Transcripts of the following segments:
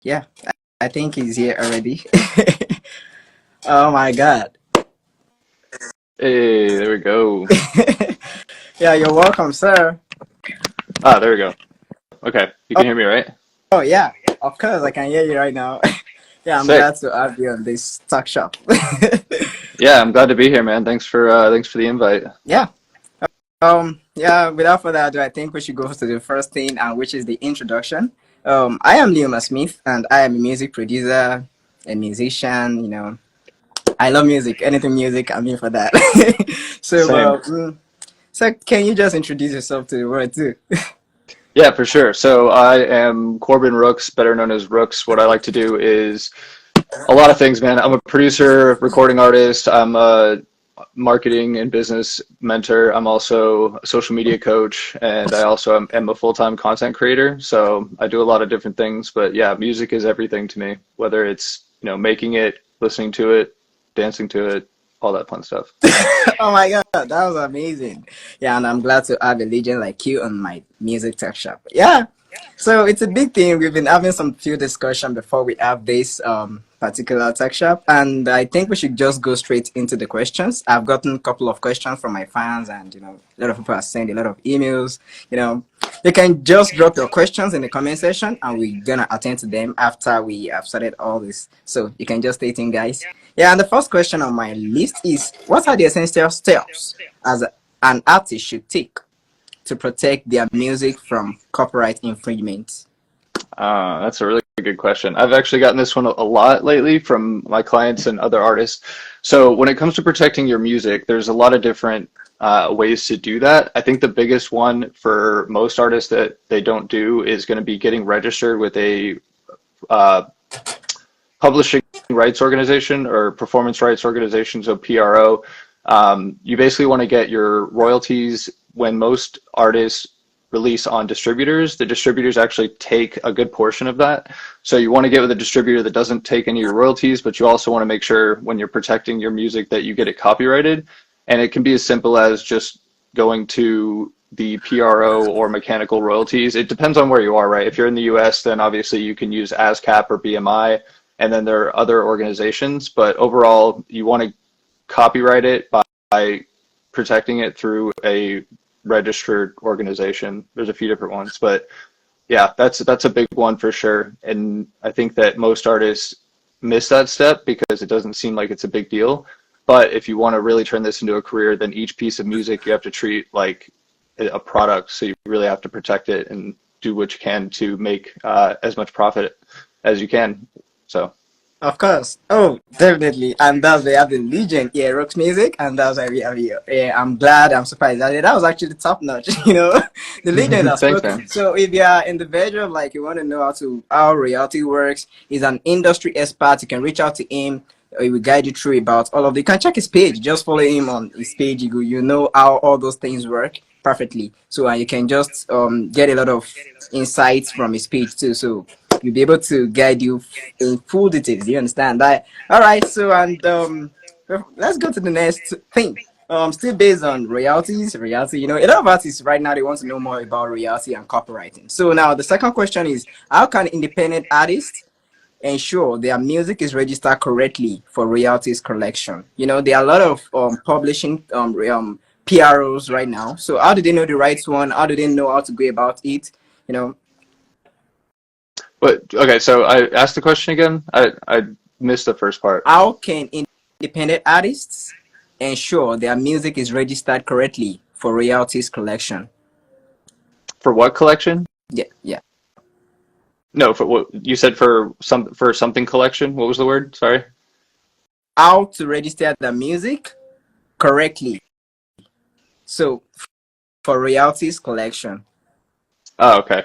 Yeah, I think he's here already. Oh my God. Hey, there we go. Yeah, you're welcome, sir. Ah, there we go. Okay, you Oh, can hear me, right? oh yeah, of course I can hear you right now. Yeah, I'm Sick. glad to have you on this talk shop. Yeah, I'm glad to be here, man. Thanks for the invite. Yeah. Yeah, without further ado, I think we should go to the first thing, and which is the introduction. I am Leoma Smith, and I am a music producer, a musician. I love music. Anything music, I'm here for that. So, Same. so can you just introduce yourself to the world too? Yeah, for sure. So I am Corbin Rooks, better known as Rooks. What I like to do is a lot of things, man. I'm a producer, recording artist. I'm a marketing and business mentor. I'm also a social media coach, and I also am a full-time content creator. So I do a lot of different things, but yeah, music is everything to me, whether it's, making it, listening to it, dancing to it, all that fun stuff. Oh my God, that was amazing. Yeah, and I'm glad to have a legend like you on my music tech shop. Yeah, so it's a big thing. We've been having some few discussion before we have this particular tech shop, and I think we should just go straight into the questions. I've gotten a couple of questions from my fans, and a lot of people are sending a lot of emails. You know, you can just drop your questions in the comment section, and we're gonna attend to them after we have started all this. So you can just stay tuned, guys. Yeah, and the first question on my list is: what are the essential steps as an artist should take to protect their music from copyright infringement? That's a really good question. I've actually gotten this one a lot lately from my clients and other artists. So when it comes to protecting your music, there's a lot of different ways to do that. I think the biggest one for most artists that they don't do is going to be getting registered with a uh, publishing rights organization or performance rights organization, so PRO. You basically want to get your royalties when most artists release on distributors. The distributors actually take a good portion of that. So you want to get with a distributor that doesn't take any of your royalties, but you also want to make sure when you're protecting your music that you get it copyrighted. And it can be as simple as just going to the PRO or mechanical royalties. It depends on where you are, right? If you're in the US, then obviously you can use ASCAP or BMI, and then there are other organizations. But overall, you want to copyright it by protecting it through a registered organization. There's a few different ones, but yeah, that's a big one for sure. And I think that most artists miss that step because it doesn't seem like it's a big deal. But if you want to really turn this into a career, then each piece of music you have to treat like a product. So you really have to protect it and do what you can to make as much profit as you can. So. Of course. Oh, definitely. And that's why we have the legend here, Rock's Music, and that's why we have you. Yeah, I'm glad, I'm surprised. That was actually top notch, The legend has Thanks, spoken. man. So if you are in the verge of like you want to know how reality works, he's an industry expert. You can reach out to him. He will guide you through about all of the. You can check his page. Just follow him on his page. You know how all those things work perfectly. So you can just get a lot of insights from his page too. So you'll be able to guide you in full details. You understand that? All right. So and let's go to the next thing. Still based on royalties, royalty. A lot of artists right now they want to know more about royalty and copywriting. So now the second question is: how can independent artists ensure their music is registered correctly for royalties collection? There are a lot of publishing PROs right now. So how do they know the right one? How do they know how to go about it? You know, But okay, so I asked the question again. I missed the first part. how can independent artists ensure their music is registered correctly for royalties collection? For what collection? Yeah, yeah. No, for what you said for something collection. What was the word? Sorry. How to register the music correctly. So for royalties collection. Oh, okay.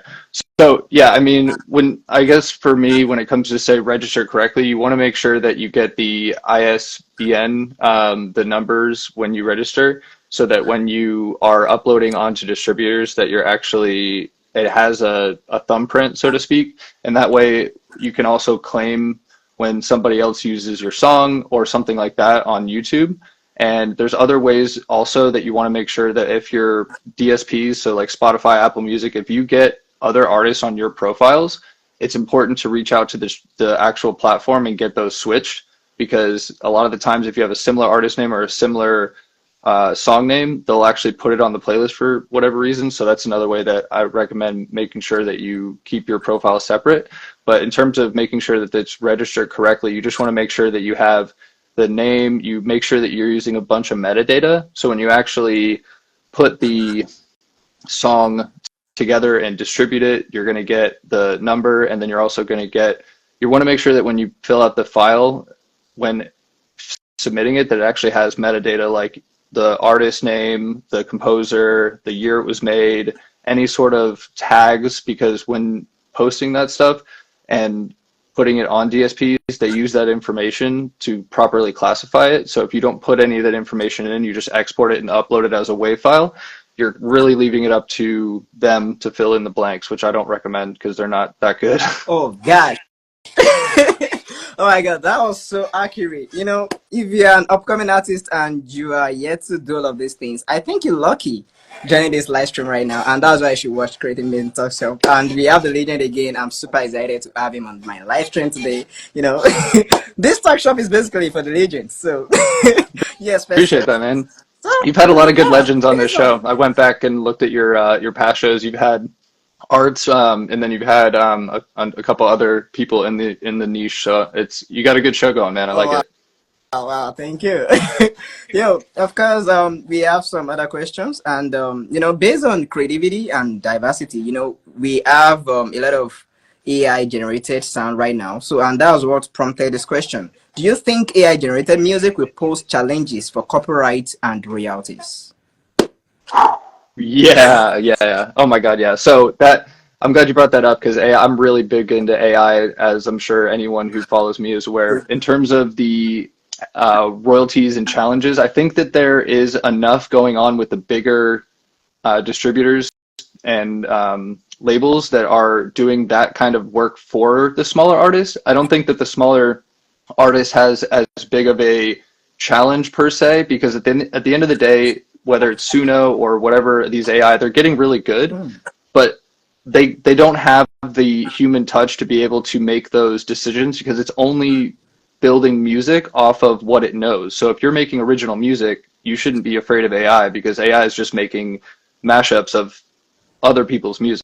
So yeah, I mean, when I guess for me, when it comes to say register correctly, you want to make sure that you get the ISBN, the numbers when you register, so that when you are uploading onto distributors, that you're actually it has a thumbprint, so to speak, and that way you can also claim when somebody else uses your song or something like that on YouTube. And there's other ways also that you want to make sure that if your DSPs, so like Spotify, Apple Music, if you get other artists on your profiles, it's important to reach out to the actual platform and get those switched because a lot of the times if you have a similar artist name or a similar song name, they'll actually put it on the playlist for whatever reason. So that's another way that I recommend making sure that you keep your profile separate. But in terms of making sure that it's registered correctly, you just want to make sure that you have the name, you make sure that you're using a bunch of metadata. So when you actually put the song together and distribute it, you're going to get the number, and then you're also going to get, you want to make sure that when you fill out the file, when submitting it, that it actually has metadata like the artist name, the composer, the year it was made, any sort of tags, because when posting that stuff and putting it on DSPs, they use that information to properly classify it. So if you don't put any of that information in, you just export it and upload it as a WAV file, you're really leaving it up to them to fill in the blanks, which I don't recommend because they're not that good. Oh gosh. Oh my god, that was so accurate. If you're an upcoming artist and you are yet to do all of these things, I think you're lucky joining this live stream right now, and that's why you should watch Creative Main Talk Show. And we have the legend again. I'm super excited to have him on my live stream today. This talk shop is basically for the legends. So yes, first. Appreciate that, man. So You've had a lot of good yeah, legends on give me this show. some. I went back and looked at your past shows. You've had arts, and then you've had a couple other people in the niche. So it's you got a good show going, man. I Oh like wow. it. Oh, wow, thank you. Yo, of course, we have some other questions, and based on creativity and diversity, we have a lot of AI generated sound right now. So, and that was what prompted this question. Do you think AI generated music will pose challenges for copyright and royalties? Yeah, yeah, yeah. Oh my God, yeah. So that I'm glad you brought that up because I'm really big into AI, as I'm sure anyone who follows me is aware. In terms of the royalties and challenges, I think that there is enough going on with the bigger distributors and labels that are doing that kind of work for the smaller artists. I don't think that the smaller artist has as big of a challenge per se because at the end of the day, whether it's Suno or whatever these AI, they're getting really good, Hmm. but they don't have the human touch to be able to make those decisions because it's only building music off of what it knows. So if you're making original music, you shouldn't be afraid of AI because AI is just making mashups of other people's music.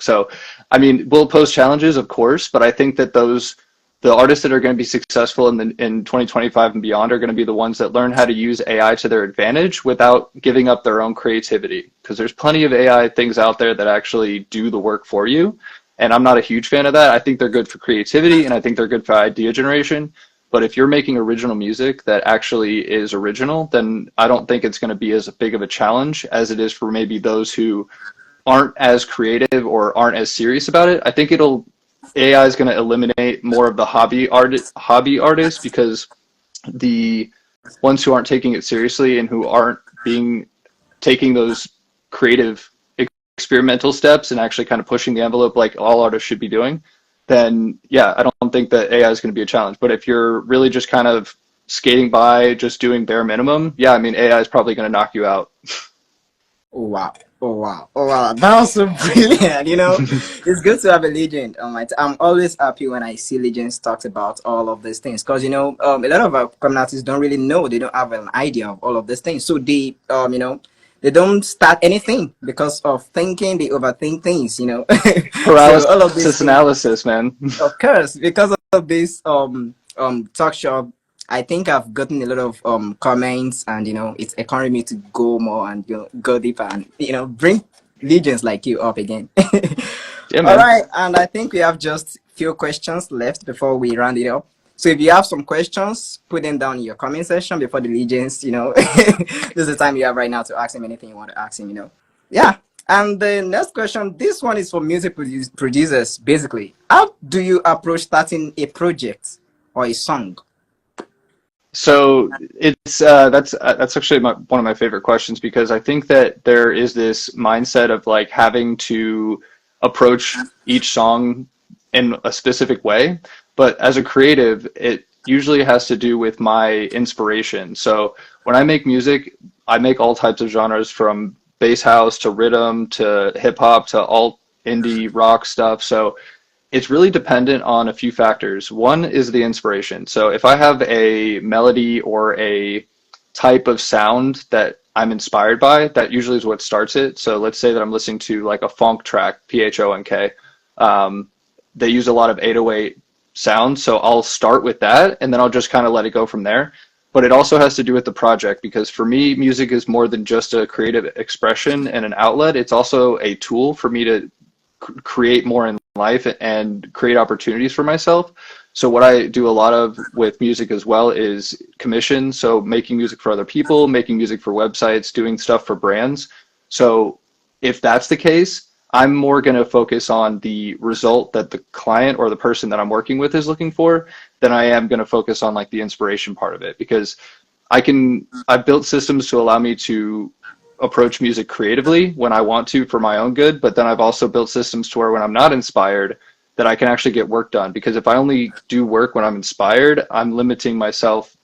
So, I mean, we'll pose challenges, of course, but I think that the artists that are going to be successful in 2025 and beyond are going to be the ones that learn how to use AI to their advantage without giving up their own creativity. Because there's plenty of AI things out there that actually do the work for you. And I'm not a huge fan of that. I think they're good for creativity and I think they're good for idea generation. But if you're making original music that actually is original, then I don't think it's going to be as big of a challenge as it is for maybe those who aren't as creative or aren't as serious about it. I think AI is going to eliminate more of the hobby artists because the ones who aren't taking it seriously and who aren't being taking those creative experimental steps and actually kind of pushing the envelope like all artists should be doing, then yeah, I don't think that AI is going to be a challenge. But if you're really just kind of skating by, just doing bare minimum, yeah, I mean AI is probably going to knock you out. Oh wow. Oh wow. Oh wow. That was so brilliant. It's good to have a legend on my I'm always happy when I see legends talk about all of these things because a lot of our communities don't really know, they don't have an idea of all of these things. So they don't start anything because of thinking, they overthink things. So all of these Paralysis things, analysis, man. of course, because of this talk show, I think I've gotten a lot of comments, and it's encouraged me to go more and go deeper and bring legends like you up again. Yeah, All man. right, and I think we have just few questions left before we round it up. So if you have some questions, put them down in your comment section before the legends. This is the time you have right now to ask him anything you want to ask him. Yeah. And the next question, this one is for music producers, basically. How do you approach starting a project or a song? So it's that's actually one of my favorite questions because I think that there is this mindset of like having to approach each song in a specific way, but as a creative, it usually has to do with my inspiration. So when I make music, I make all types of genres from bass house to rhythm to hip hop to alt indie rock stuff. So it's really dependent on a few factors. One is the inspiration. So if I have a melody or a type of sound that I'm inspired by, that usually is what starts it. So let's say that I'm listening to like a funk track, PHONK. Um, they use a lot of 808 sounds, so I'll start with that and then I'll just kind of let it go from there. But it also has to do with the project because for me, music is more than just a creative expression and an outlet. It's also a tool for me to create more in life and create opportunities for myself. So what I do a lot of with music as well is commission. So making music for other people, making music for websites, doing stuff for brands. So if that's the case, I'm more going to focus on the result that the client or the person that I'm working with is looking for than I am going to focus on like the inspiration part of it because I've built systems to allow me to approach music creatively when I want to for my own good, but then I've also built systems to where when I'm not inspired, that I can actually get work done. Because if I only do work when I'm inspired, I'm limiting myself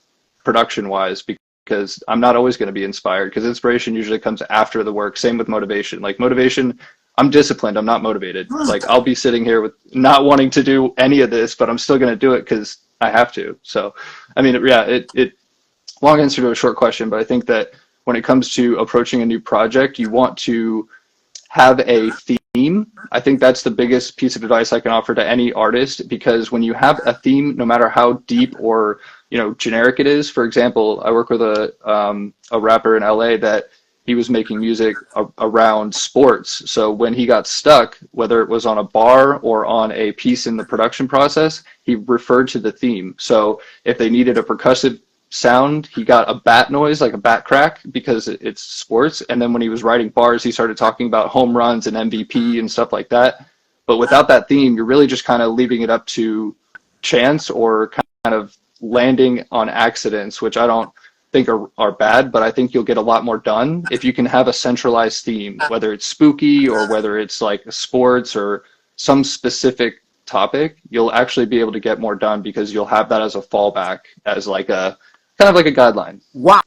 production wise because I'm not always going to be inspired because inspiration usually comes after the work. Same with motivation. Like motivation, I'm disciplined, I'm not motivated. Like I'll be sitting here with not wanting to do any of this, but I'm still going to do it because I have to. So, I mean, yeah, it long answer to a short question, but I think that when it comes to approaching a new project, you want to have a theme. I think that's the biggest piece of advice I can offer to any artist because when you have a theme, no matter how deep or generic it is. For example, I work with a rapper in LA that he was making music around sports. So when he got stuck, whether it was on a bar or on a piece in the production process, he referred to the theme. So if they needed a percussive sound, he got a bat noise, like a bat crack, because it's sports. And then when he was writing bars, he started talking about home runs and MVP and stuff like that. But without that theme, you're really just kind of leaving it up to chance or kind of landing on accidents, which I don't think are bad, but I think you'll get a lot more done if you can have a centralized theme, whether it's spooky or whether it's like sports or some specific topic. You'll actually be able to get more done because you'll have that as a fallback, as like a kind of like a guideline. Wow.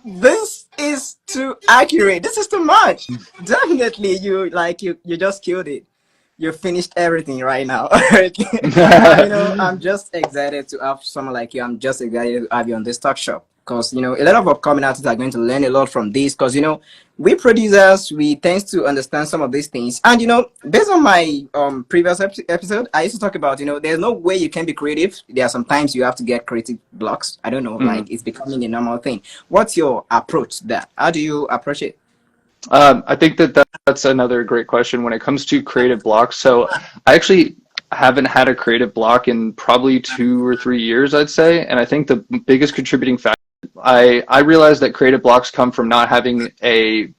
This is too accurate. This is too much. Definitely, you just killed it. You finished everything right now. I'm just excited to have someone like you. I'm just excited to have you on this talk show because a lot of upcoming artists are going to learn a lot from this because we producers we tend to understand some of these things and based on my previous episode I used to talk about there's no way you can be creative. There are sometimes you have to get creative blocks. I don't know, Mhm. like it's becoming a normal thing. What's your approach to that? How do you approach it? I think that's another great question when it comes to creative blocks. So I actually haven't had a creative block in probably 2 or 3 years, I'd say. And I think the biggest contributing factor, I realized that creative blocks come from not having a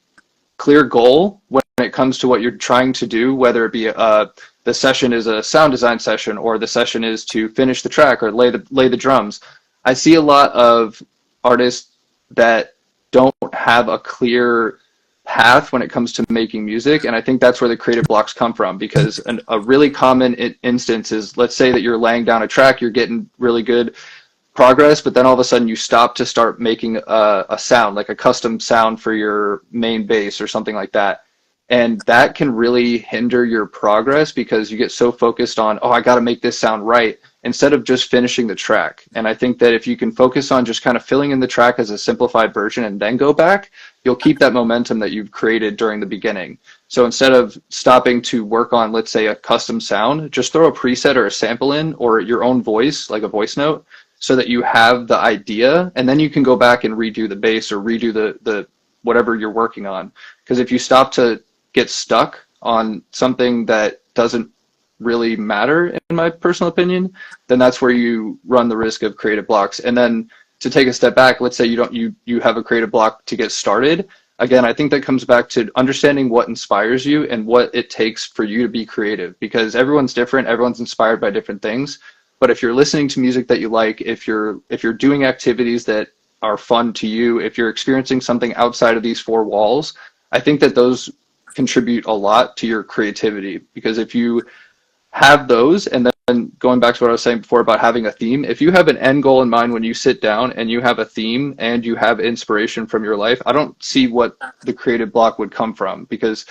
clear goal when it comes to what you're trying to do, whether it be the session is a sound design session or the session is to finish the track or lay the drums. I see a lot of artists that don't have a clear path when it comes to making music, and I think that's where the creative blocks come from because a really common instance is, let's say that you're laying down a track, you're getting really good progress, but then all of a sudden you stop to start making a sound, like a custom sound for your main bass or something like that. And that can really hinder your progress because you get so focused on, oh, I got to make this sound right, instead of just finishing the track. And I think that if you can focus on just kind of filling in the track as a simplified version and then go back, you'll keep that momentum that you've created during the beginning. So instead of stopping to work on, let's say, a custom sound, just throw a preset or a sample in or your own voice, like a voice note, so that you have the idea, and then you can go back and redo the bass or redo the whatever you're working on. Because if you stop to get stuck on something that doesn't really matter, in my personal opinion, then that's where you run the risk of creative blocks. And then to take a step back, let's say you have a creative block to get started. Again, I think that comes back to understanding what inspires you and what it takes for you to be creative, because everyone's different, everyone's inspired by different things. But if you're listening to music that you like, if you're doing activities that are fun to you, if you're experiencing something outside of these four walls, I think that those contribute a lot to your creativity. Because if you have those, and then going back to what I was saying before about having a theme, if you have an end goal in mind when you sit down and you have a theme and you have inspiration from your life, I don't see what the creative block would come from, because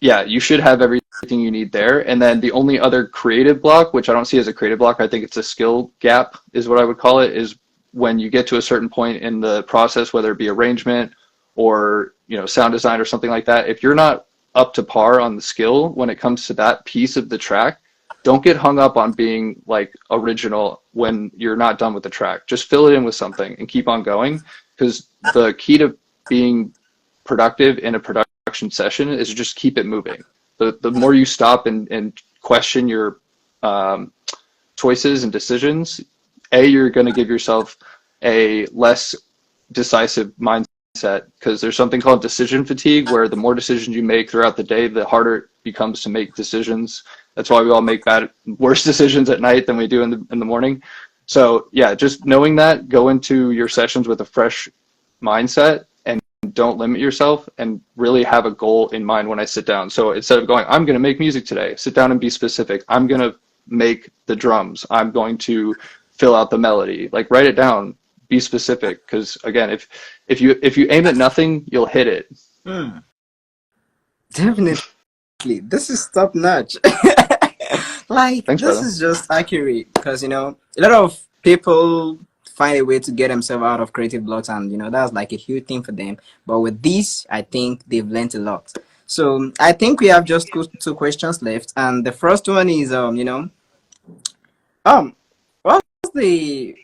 yeah, you should have everything you need there. And then the only other creative block, which I don't see as a creative block, I think it's a skill gap, is what I would call it, is when you get to a certain point in the process, whether it be arrangement or, sound design or something like that. If you're not up to par on the skill when it comes to that piece of the track, don't get hung up on being like original when you're not done with the track. Just fill it in with something and keep on going, because the key to being productive in a production session is just keep it moving. The more you stop and question your um, choices and decisions, you're going to give yourself a less decisive mindset, because there's something called decision fatigue, where the more decisions you make throughout the day, the harder it becomes to make decisions. That's why we all make worse decisions at night than we do in the morning. So yeah, just knowing that, go into your sessions with a fresh mindset, and don't limit yourself, and really have a goal in mind when I sit down. So instead of going, I'm going to make music today, sit down and be specific. I'm going to make the drums. I'm going to fill out the melody. Like, write it down, be specific, because again, if you aim at nothing, you'll hit it. Hmm. Definitely. This is top notch. Like, Thanks, this brother. is just accurate because, a lot of people find a way to get themselves out of creative blocks, and, that's like a huge thing for them. But with this, I think they've learned a lot. So I think we have just two questions left. And the first one is, um, what's the,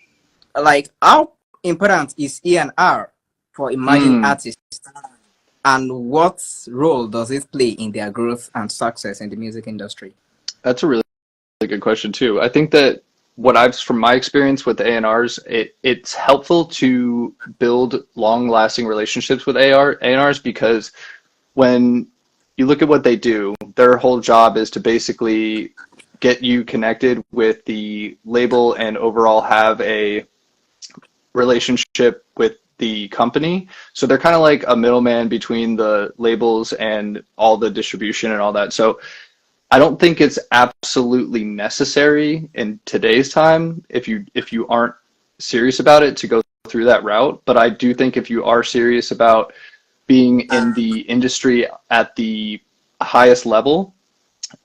like, how important is E&R for emerging Mm, artists? And what role does it play in their growth and success in the music industry? that's a really good question too. I think that what I've from my experience with A&Rs, it's helpful to build long-lasting relationships with A&Rs, because when you look at what they do, their whole job is to basically get you connected with the label and overall have a relationship with the company. So they're kind of like a middleman between the labels and all the distribution and all that. So I don't think it's absolutely necessary in today's time, if you aren't serious about it, to go through that route. But I do think if you are serious about being in the industry at the highest level,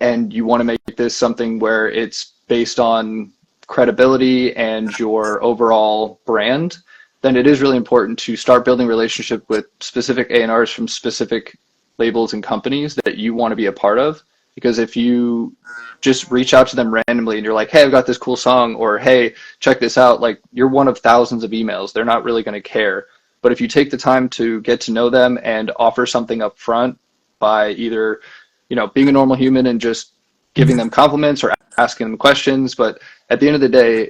and you want to make this something where it's based on credibility and your overall brand, then it is really important to start building relationship with specific A&Rs from specific labels and companies that you want to be a part of. Because if you just reach out to them randomly and you're like, hey, I've got this cool song, or hey, check this out, like, you're one of thousands of emails. They're not really going to care. But if you take the time to get to know them and offer something up front by either, being a normal human and just giving them compliments or asking them questions. But at the end of the day,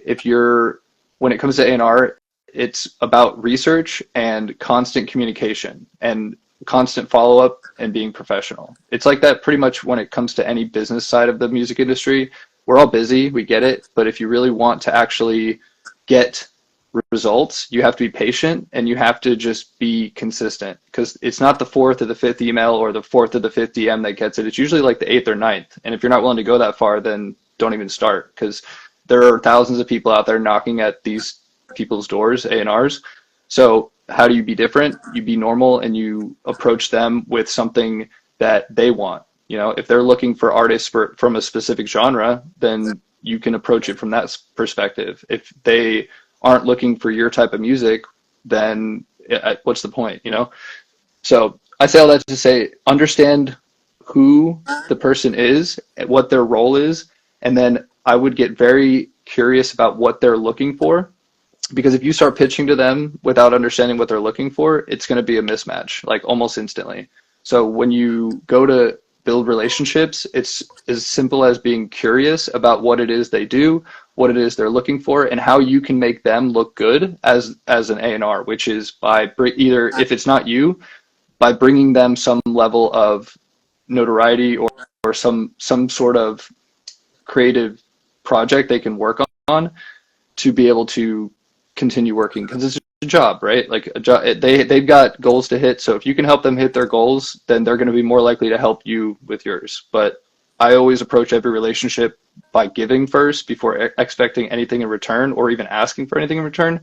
when it comes to A&R, it's about research and constant communication and constant follow-up and being professional. It's like that pretty much when it comes to any business side of the music industry. We're all busy, we get it, but if you really want to actually get results, you have to be patient and you have to just be consistent, because it's not the fourth or the fifth email or the fourth or the fifth DM that gets it. It's usually like the eighth or ninth. And if you're not willing to go that far, then don't even start, because there are thousands of people out there knocking at these people's doors, A&Rs. So how do you be different? You be normal and you approach them with something that they want. If they're looking for artists from a specific genre, then you can approach it from that perspective. If they aren't looking for your type of music, then what's the point, So I say all that to say, understand who the person is, what their role is, and then I would get very curious about what they're looking for, because if you start pitching to them without understanding what they're looking for, it's going to be a mismatch, like, almost instantly. So when you go to build relationships, it's as simple as being curious about what it is they do, what it is they're looking for, and how you can make them look good as an A&R, which is by either, if it's not you, by bringing them some level of notoriety, or some sort of creative project they can work on to be able to continue working, because it's a job, right? Like, a job, they've got goals to hit. So if you can help them hit their goals, then they're going to be more likely to help you with yours. But I always approach every relationship by giving first before expecting anything in return, or even asking for anything in return,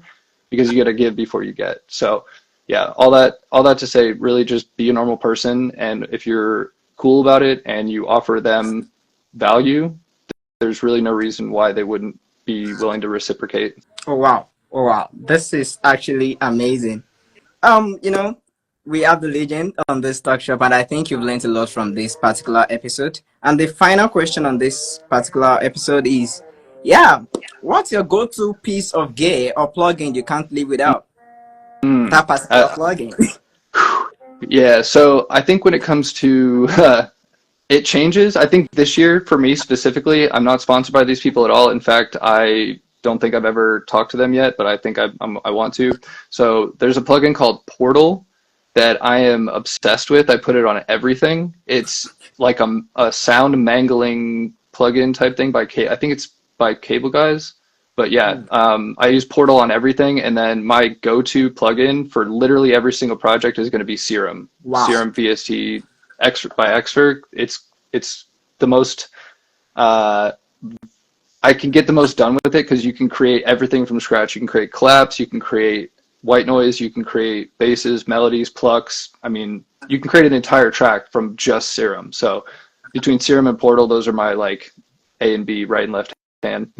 because you got to give before you get. So yeah, all that to say, really just be a normal person. And if you're cool about it and you offer them value, there's really no reason why they wouldn't be willing to reciprocate. Oh wow. Oh wow. This is actually amazing. You know, we have the legend on this talk shop, and I think you've learned a lot from this particular episode. And the final question on this particular episode is, yeah, what's your go-to piece of gear or plugin you can't live without? Mm. That particular plugin. Yeah, so I think when it comes to it changes. I think this year, for me specifically, I'm not sponsored by these people at all. In fact, I don't think I've ever talked to them yet, but I think I want to. So there's a plugin called Portal that I am obsessed with. I put it on everything. It's like a sound mangling plugin type thing I think it's by Cable Guys. But yeah, I use Portal on everything, and then my go-to plugin for literally every single project is going to be Serum. Wow. Serum VST by Xfer. It's the most I can get the most done with it because you can create everything from scratch. You can create claps, you can create white noise, you can create basses, melodies, plucks. I mean, you can create an entire track from just Serum. So between Serum and Portal, those are my like A and B, right and left hand.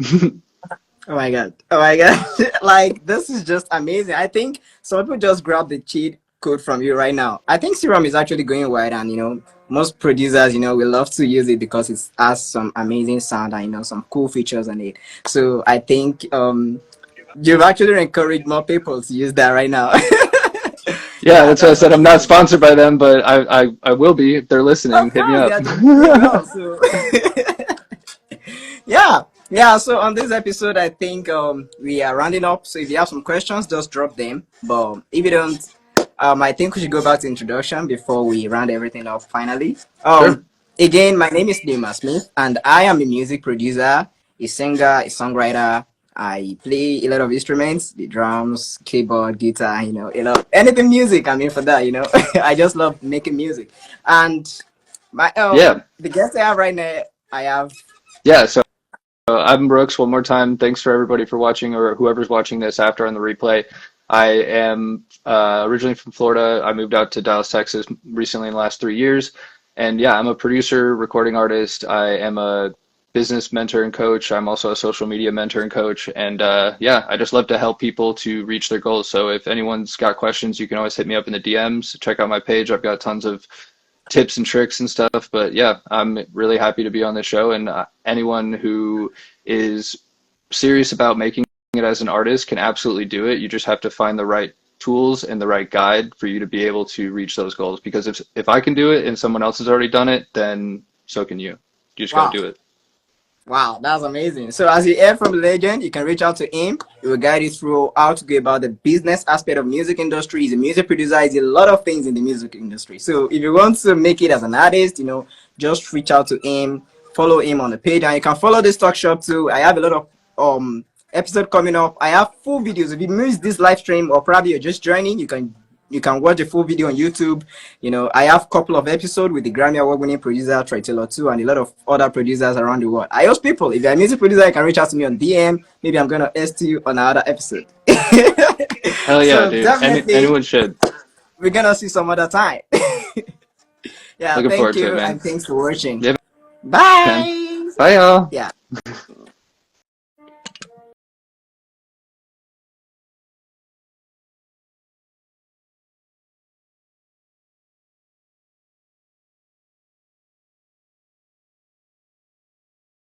Oh my god. Oh my god. Like this is just amazing. I think some people just grab the cheat code from you right now. I think Serum is actually going wide, and most producers, we love to use it because it has some amazing sound and some cool features on it. So I think you've actually encouraged more people to use that right now. Yeah, Yeah, that's why I that's said I'm not amazing. sponsored by them, but I will be if they're listening. Of Hit me course, they up. are doing pretty well. So yeah, yeah. So on this episode, I think we are rounding up. So if you have some questions, just drop them. But if you don't, I think we should go back to introduction before we round everything up. Finally, Sure. again, my name is Lima Smith, and I am a music producer, a singer, a songwriter. I play a lot of instruments, the drums, keyboard, guitar, a lot, anything music. I'm in for that. I just love making music, and my Yeah. the guest I have right now, I have. Yeah. So I'm Brooks. One more time, thanks for everybody for watching or whoever's watching this after on the replay. I am originally from Florida. I moved out to Dallas, Texas recently in the last 3 years. And yeah, I'm a producer, recording artist. I am a business mentor and coach. I'm also a social media mentor and coach. And yeah, I just love to help people to reach their goals. So if anyone's got questions, you can always hit me up in the DMs. Check out my page. I've got tons of tips and tricks and stuff. But yeah, I'm really happy to be on this show. And anyone who is serious about making it as an artist can absolutely do it. You just have to find the right tools and the right guide for you to be able to reach those goals. Because if I can do it and someone else has already done it, then so can you. You just got Wow. to do it. Wow, that's amazing. So as you hear from the legend, you can reach out to him. He will guide you through how to go about the business aspect of music industry. He's a music producer. He's a lot of things in the music industry. So if you want to make it as an artist, just reach out to him, follow him on the page, and you can follow this talk shop too. I have a lot of episode coming up. I have full videos. If you miss this live stream or probably you're just joining, you can watch the full video on YouTube. I have a couple of episodes with the Grammy Award winning producer Troy Taylor too, and a lot of other producers around the world. I ask people, if you're a music producer, you can reach out to me on DM. Maybe I'm gonna ask you on another episode. Hell yeah, So dude. definitely Anyone should. we're gonna see some other time. Yeah, Looking thank forward to it, you man. and thanks for watching. Yeah, man. Bye. Bye, y'all. Yeah.